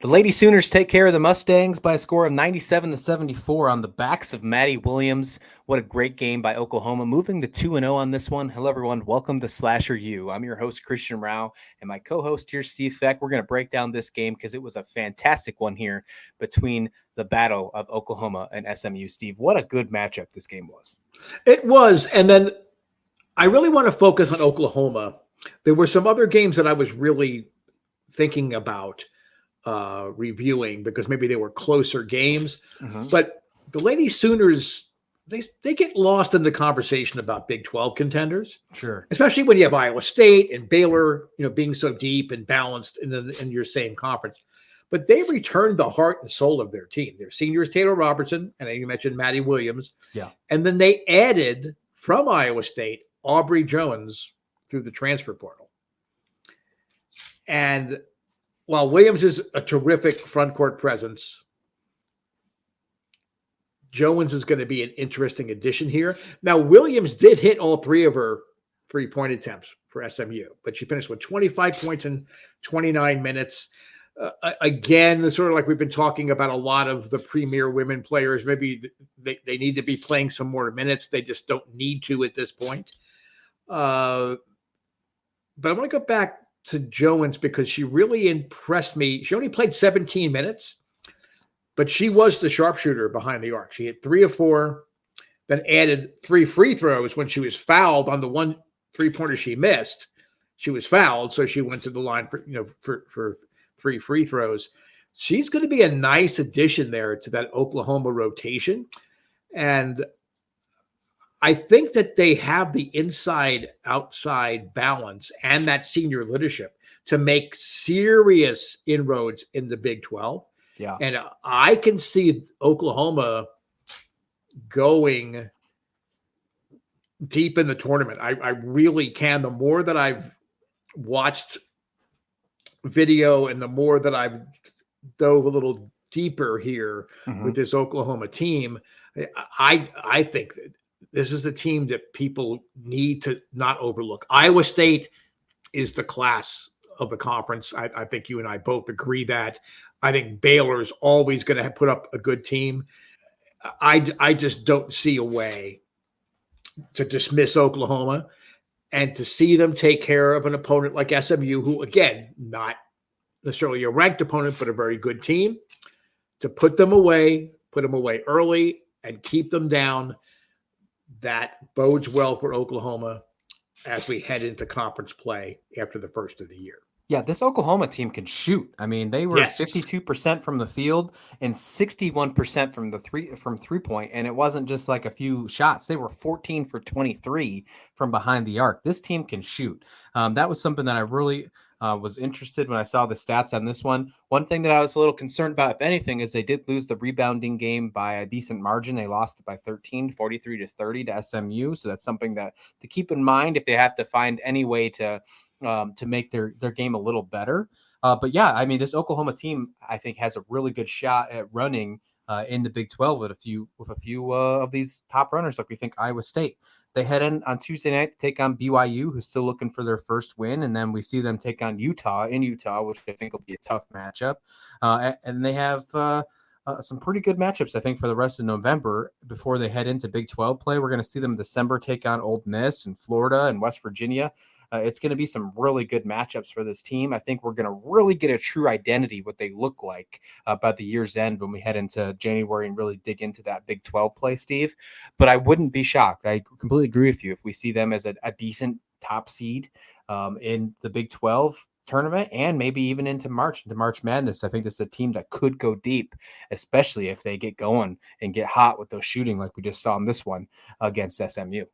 The Lady Sooners take care of the Mustangs by a score of 97-74 on the backs of Maddie Williams. What a great game by Oklahoma, moving to 2-0 on this one. Hello, everyone. Welcome to SlasherU. I'm your host, Christian Rao, and my co-host here, Steve Feck. We're going to break down this game because it was a fantastic one here between the battle of Oklahoma and SMU. Steve, what a good matchup this game was. It was, and then I really want to focus on Oklahoma. There were some other games that I was really thinking about reviewing because maybe they were closer games. But the Lady Sooners, they get lost in the conversation about Big 12 contenders. Sure. Especially when you have Iowa State and Baylor, being so deep and balanced in your same conference. But they returned the heart and soul of their team. Their seniors, Taylor Robertson, and you mentioned Maddie Williams. Yeah. And then they added from Iowa State, Aubrey Jones through the transfer portal. And while Williams is a terrific front court presence, Jones is going to be an interesting addition here. Now, Williams did hit all three of her three-point attempts for SMU, but she finished with 25 points in 29 minutes. Again, sort of like we've been talking about a lot of the premier women players, maybe they need to be playing some more minutes. They just don't need to at this point. But I want to go back to Jones because she really impressed me. She only played 17 minutes, but she was the sharpshooter behind the arc. She hit 3 of 4, then added 3 free throws when she was fouled on the one three-pointer she missed. She was fouled, so she went to the line for 3 free throws. She's going to be a nice addition there to that Oklahoma rotation. And I think that they have the inside-outside balance and that senior leadership to make serious inroads in the Big 12. Yeah. And I can see Oklahoma going deep in the tournament. I really can. The more that I've watched video and the more that I've dove a little deeper here with this Oklahoma team, I think that this is a team that people need to not overlook. Iowa State is the class of the conference. I think you and I both agree that. I think Baylor is always going to put up a good team. I just don't see a way to dismiss Oklahoma and to see them take care of an opponent like SMU, who, again, not necessarily a ranked opponent, but a very good team, to put them away early and keep them down. That bodes well for Oklahoma as we head into conference play after the first of the year. Yeah, this Oklahoma team can shoot. I mean, they were 52% from the field and 61% from three-point, and it wasn't just like a few shots. They were 14 for 23 from behind the arc. This team can shoot. That was something that I really was interested when I saw the stats on this one. One thing that I was a little concerned about, if anything, is they did lose the rebounding game by a decent margin. They lost it by 13, 43-30 to SMU. So that's something that to keep in mind if they have to find any way to make their game a little better. But yeah, I mean, this Oklahoma team, I think, has a really good shot at running in the Big 12 with a few of these top runners, like we think Iowa State. They head in on Tuesday night to take on BYU, who's still looking for their first win, and then we see them take on Utah, which I think will be a tough matchup. And they have some pretty good matchups, I think, for the rest of November before they head into Big 12 play. We're going to see them in December take on Ole Miss and Florida and West Virginia. It's going to be some really good matchups for this team. I think we're going to really get a true identity, what they look like by the year's end when we head into January and really dig into that Big 12 play, Steve. But I wouldn't be shocked. I completely agree with you if we see them as a decent top seed in the Big 12 tournament and maybe even into March Madness. I think this is a team that could go deep, especially if they get going and get hot with those shooting like we just saw in this one against SMU.